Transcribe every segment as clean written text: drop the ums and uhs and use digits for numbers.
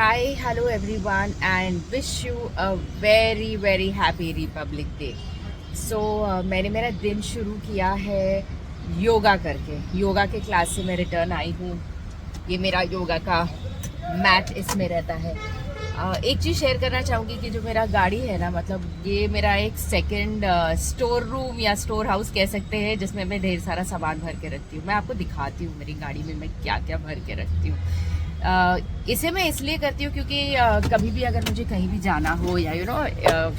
Hi, hello everyone, and wish you a very very happy Republic Day. मैंने मेरा दिन शुरू किया है योगा करके। योगा के क्लास से मैं रिटर्न आई हूँ। ये मेरा योगा का मैट इसमें रहता है। एक चीज़ शेयर करना चाहूँगी कि जो मेरा गाड़ी है ना, मतलब ये मेरा एक सेकंड स्टोर रूम या स्टोर हाउस कह सकते हैं, जिसमें मैं ढेर सारा सामान भर के रखती हूँ। मैं आपको दिखाती हूँ मेरी गाड़ी में मैं क्या क्या भर के रखती हूँ। इसे मैं इसलिए करती हूँ क्योंकि कभी भी अगर मुझे कहीं भी जाना हो या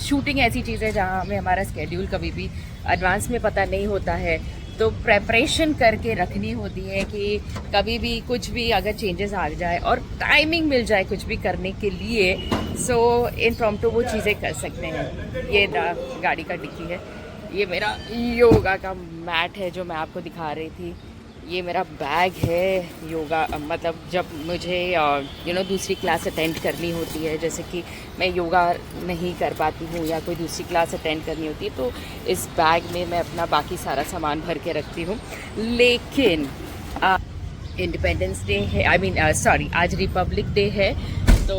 शूटिंग ऐसी चीज़ है जहाँ हमें हमारा स्केड्यूल कभी भी एडवांस में पता नहीं होता है, तो प्रेपरेशन करके रखनी होती है कि कभी भी कुछ भी अगर चेंजेस आ जाए और टाइमिंग मिल जाए कुछ भी करने के लिए, सो इनप्रॉम्प्टू वो चीज़ें कर सकते हैं। ये गाड़ी का डिक्की है। ये मेरा योगा का मैट है जो मैं आपको दिखा रही थी। ये मेरा बैग है योगा, मतलब जब मुझे दूसरी क्लास अटेंड करनी होती है, जैसे कि मैं योगा नहीं कर पाती हूँ या कोई दूसरी क्लास अटेंड करनी होती है, तो इस बैग में मैं अपना बाकी सारा सामान भर के रखती हूँ। लेकिन इंडिपेंडेंस डे है, सॉरी, आज रिपब्लिक डे है, तो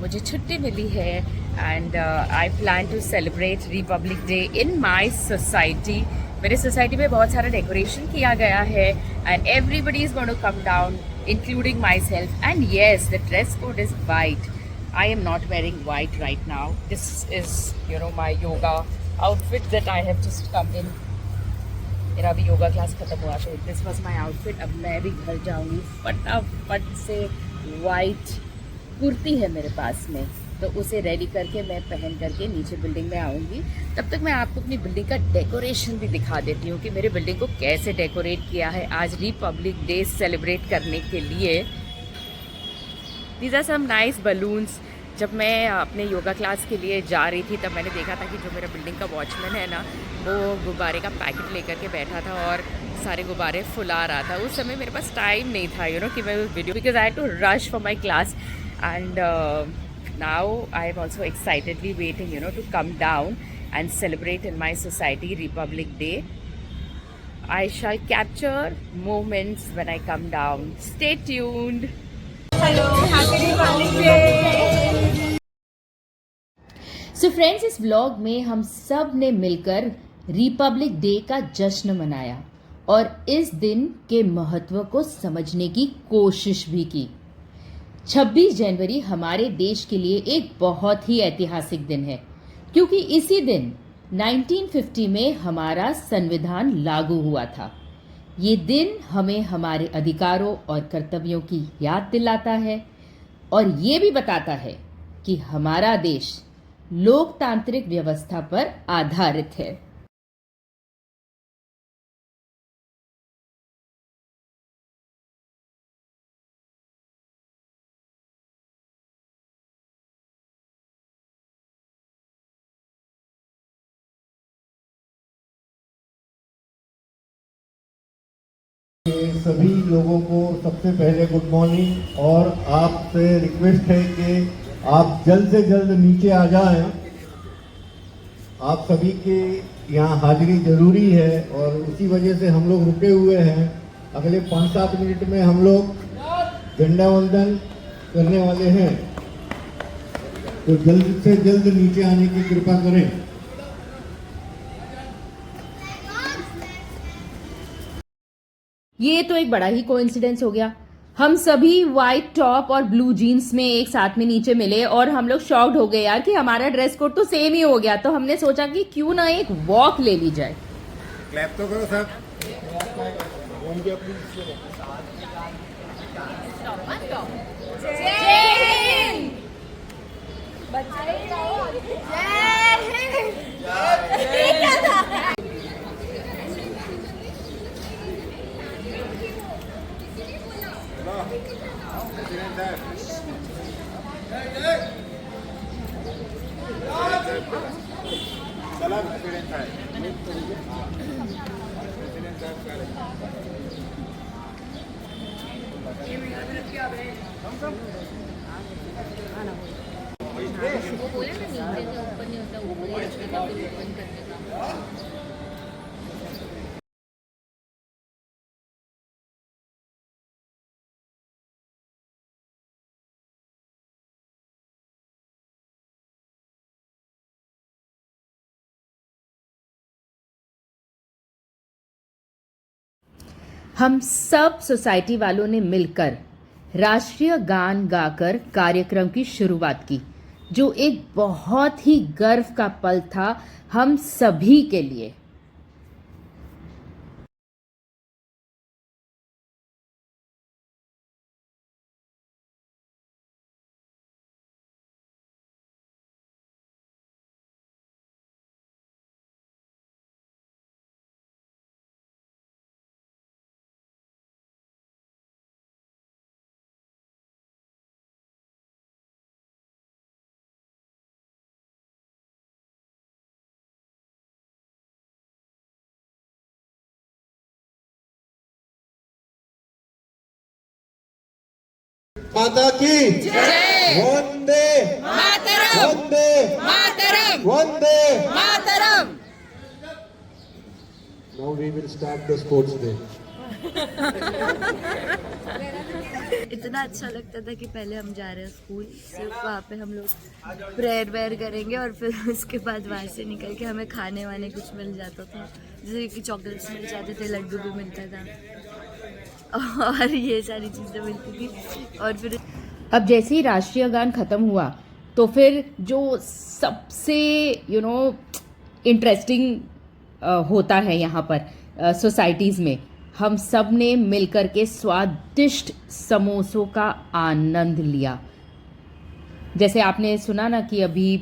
मुझे छुट्टी मिली है and I plan to celebrate republic day in my society. मेरे सोसाइटी में बहुत सारा डेकोरेशन किया गया है and everybody is going to come down including my self, and yes, the dress code is white. I am not wearing white right now. This is, my yoga outfit that I have just come in. मेरा अभी yoga class खत्म हुआ, तो this was my outfit. अब मैं भी घर जाऊंगी फटाफट से. वाइट कुर्ती है मेरे पास में, तो उसे रेडी करके मैं पहन करके नीचे बिल्डिंग में आऊँगी. तब तक मैं आपको अपनी बिल्डिंग का डेकोरेशन भी दिखा देती हूँ कि मेरे बिल्डिंग को कैसे डेकोरेट किया है आज रिपब्लिक डे सेलिब्रेट करने के लिए. These are some nice balloons. जब मैं अपने योगा क्लास के लिए जा रही थी तब मैंने देखा था कि जो मेरा बिल्डिंग का वॉचमैन है ना, वो गुब्बारे का पैकेट लेकर के बैठा था और सारे गुब्बारे फुला रहा था. उस समय मेरे पास टाइम नहीं था कि मैं video, because I had to rush for my class. And now I am also excitedly waiting to come down and celebrate in my society Republic Day. I shall capture moments when I come down. Stay tuned. Hello, happy Republic Day. So friends, इस vlog में हम सब ने मिलकर Republic day का जश्न मनाया और इस दिन के महत्व को समझने की कोशिश भी की. 26 जनवरी हमारे देश के लिए एक बहुत ही ऐतिहासिक दिन है, क्योंकि इसी दिन 1950 में हमारा संविधान लागू हुआ था. ये दिन हमें हमारे अधिकारों और कर्तव्यों की याद दिलाता है और ये भी बताता है कि हमारा देश लोकतांत्रिक व्यवस्था पर आधारित है. सभी लोगों को सबसे पहले गुड मॉर्निंग, और आपसे रिक्वेस्ट है कि आप जल्द से जल्द नीचे आ जाएं. आप सभी के यहाँ हाजिरी जरूरी है और उसी वजह से हम लोग रुके हुए हैं. अगले 5-7 मिनट में हम लोग झंडा वंदन करने वाले हैं, तो जल्द से जल्द नीचे आने की कृपा करें. ये तो एक बड़ा ही कोइंसिडेंस हो गया. हम सभी व्हाइट टॉप और ब्लू जीन्स में एक साथ में नीचे मिले और हम लोग शॉक्ड हो गए यार कि हमारा ड्रेस कोड तो सेम ही हो गया. तो हमने सोचा कि क्यों ना एक वॉक ले ली जाए. क्लैप तो करो सब. वो बोले ना नीचे से ऊपर नहीं होता, ऊपर करने का. हम सब सोसाइटी वालों ने मिलकर राष्ट्रीय गान गाकर कार्यक्रम की शुरुआत की, जो एक बहुत ही गर्व का पल था हम सभी के लिए। माता की जय। वंदे मातरम, वंदे मातरम, वंदे। मातरम। Now we will start the sports day. इतना अच्छा लगता था कि पहले हम जा रहे हैं स्कूल, सिर्फ वहाँ पे हम लोग प्रेयर वेयर करेंगे और फिर उसके बाद वहाँ से निकल के हमें खाने वाने कुछ मिल जाता था, जैसे कि चॉकलेट्स मिल जाते थे, लड्डू भी मिलता था और ये सारी चीज़ें मिलती थी। और फिर अब जैसे ही राष्ट्रीय गान खत्म हुआ तो फिर जो सबसे इंटरेस्टिंग होता है यहाँ पर सोसाइटीज़ में, हम सब ने मिलकर के स्वादिष्ट समोसों का आनंद लिया। जैसे आपने सुना ना कि अभी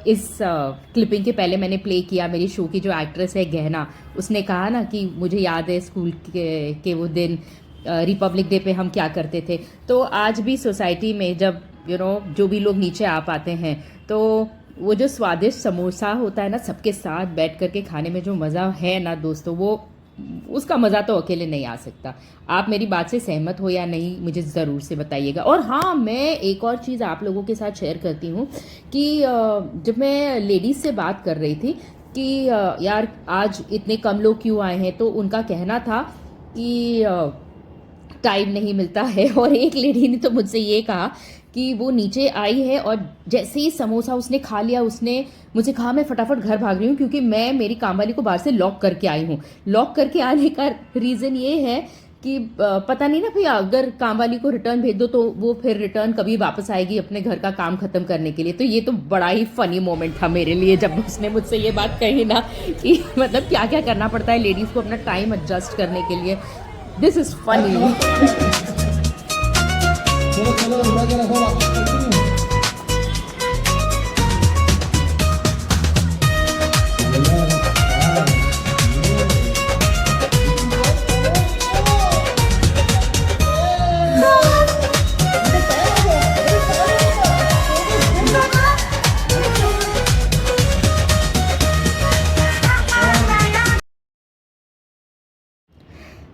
इस क्लिपिंग के पहले मैंने प्ले किया, मेरी शो की जो एक्ट्रेस है गहना, उसने कहा ना कि मुझे याद है स्कूल के वो दिन रिपब्लिक डे पे हम क्या करते थे। तो आज भी सोसाइटी में जब जो भी लोग नीचे आ पाते हैं, तो वो जो स्वादिष्ट समोसा होता है ना, सबके साथ बैठ करके खाने में जो मज़ा है ना दोस्तों, वो उसका मज़ा तो अकेले नहीं आ सकता। आप मेरी बात से सहमत हो या नहीं, मुझे ज़रूर से बताइएगा। और हाँ, मैं एक और चीज़ आप लोगों के साथ शेयर करती हूँ कि जब मैं लेडीज़ से बात कर रही थी कि यार आज इतने कम लोग क्यों आए हैं, तो उनका कहना था कि टाइम नहीं मिलता है। और एक लेडी ने तो मुझसे ये कहा कि वो नीचे आई है और जैसे ही समोसा उसने खा लिया, उसने मुझे कहा मैं फटाफट घर भाग रही हूँ क्योंकि मैं मेरी कामवाली को बाहर से लॉक करके आई हूँ। लॉक करके आने का रीज़न ये है कि पता नहीं ना भैया, अगर कामवाली को रिटर्न भेज दो तो वो फिर रिटर्न कभी वापस आएगी अपने घर का काम खत्म करने के लिए। तो ये तो बड़ा ही फनी मोमेंट था मेरे लिए जब उसने मुझसे ये बात कही ना कि मतलब क्या क्या करना पड़ता है लेडीज़ को अपना टाइम एडजस्ट करने के लिए। This is funny. चलो चलो उड़ा रखो।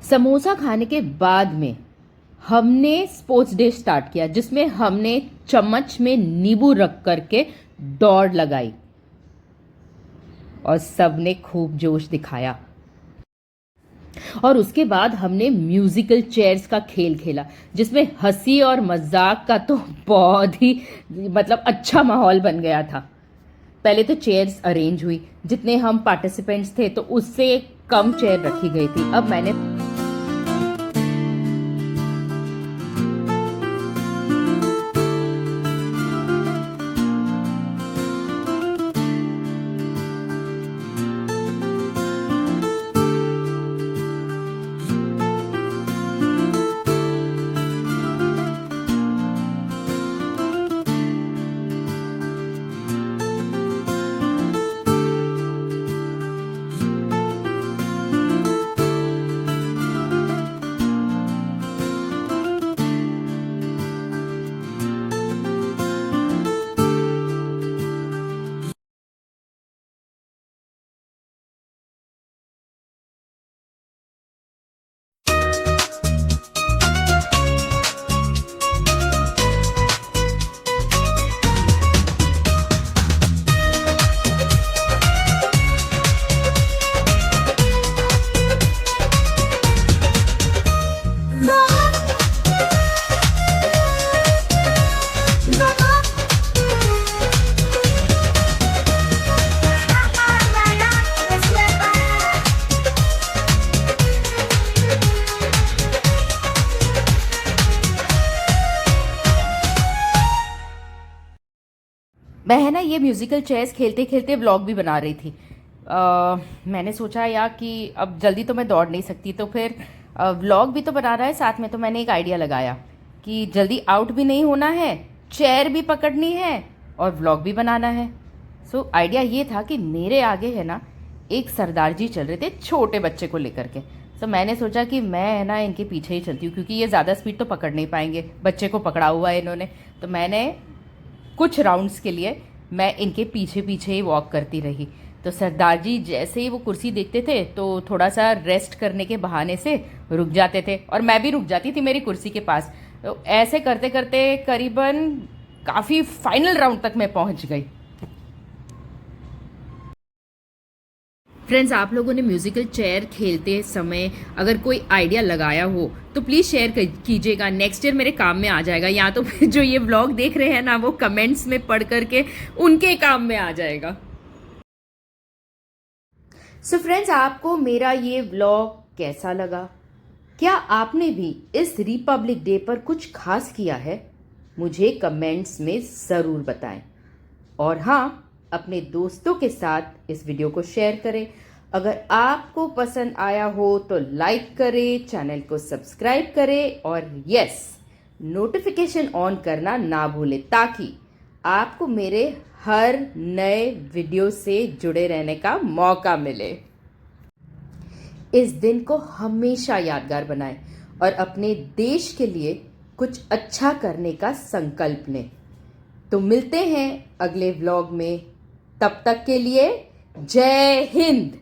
समोसा खाने के बाद में हमने स्पोर्ट्स डे स्टार्ट किया, जिसमें हमने चम्मच में नींबू रख करके दौड़ लगाई और सबने खूब जोश दिखाया। और उसके बाद हमने म्यूजिकल चेयर्स का खेल खेला, जिसमें हंसी और मजाक का तो बहुत ही मतलब अच्छा माहौल बन गया था। पहले तो चेयर्स अरेंज हुई, जितने हम पार्टिसिपेंट्स थे तो उससे कम चेयर रखी गई थी। अब मैंने मैं है ना ये म्यूज़िकल चेयर्स खेलते खेलते व्लॉग भी बना रही थी। मैंने सोचा यार कि अब जल्दी तो मैं दौड़ नहीं सकती, तो फिर व्लॉग भी तो बना रहा है साथ में, तो मैंने एक आइडिया लगाया कि जल्दी आउट भी नहीं होना है, चेयर भी पकड़नी है और व्लॉग भी बनाना है। सो आइडिया ये था कि मेरे आगे है ना एक सरदार जी चल रहे थे छोटे बच्चे को लेकर के। सो मैंने सोचा कि मैं है ना इनके पीछे ही चलती हूँ, क्योंकि ये ज़्यादा स्पीड तो पकड़ नहीं पाएंगे, बच्चे को पकड़ा हुआ है इन्होंने। तो मैंने कुछ राउंड्स के लिए मैं इनके पीछे पीछे ही वॉक करती रही। तो सरदार जी जैसे ही वो कुर्सी देखते थे तो थोड़ा सा रेस्ट करने के बहाने से रुक जाते थे और मैं भी रुक जाती थी मेरी कुर्सी के पास। तो ऐसे करते करते करीबन काफ़ी फाइनल राउंड तक मैं पहुंच गई। फ्रेंड्स, आप लोगों ने म्यूजिकल चेयर खेलते समय अगर कोई आइडिया लगाया हो तो प्लीज़ शेयर कीजिएगा, नेक्स्ट ईयर मेरे काम में आ जाएगा, या तो फिर जो ये व्लॉग देख रहे हैं ना वो कमेंट्स में पढ़ करके उनके काम में आ जाएगा। सो फ्रेंड्स, आपको मेरा ये व्लॉग कैसा लगा? क्या आपने भी इस रिपब्लिक डे पर कुछ खास किया है? मुझे कमेंट्स में ज़रूर बताएं। और हाँ, अपने दोस्तों के साथ इस वीडियो को शेयर करें। अगर आपको पसंद आया हो तो लाइक करें, चैनल को सब्सक्राइब करें और यस, नोटिफिकेशन ऑन करना ना भूलें ताकि आपको मेरे हर नए वीडियो से जुड़े रहने का मौका मिले। इस दिन को हमेशा यादगार बनाएं और अपने देश के लिए कुछ अच्छा करने का संकल्प लें। तो मिलते हैं अगले व्लॉग में, तब तक के लिए जय हिंद।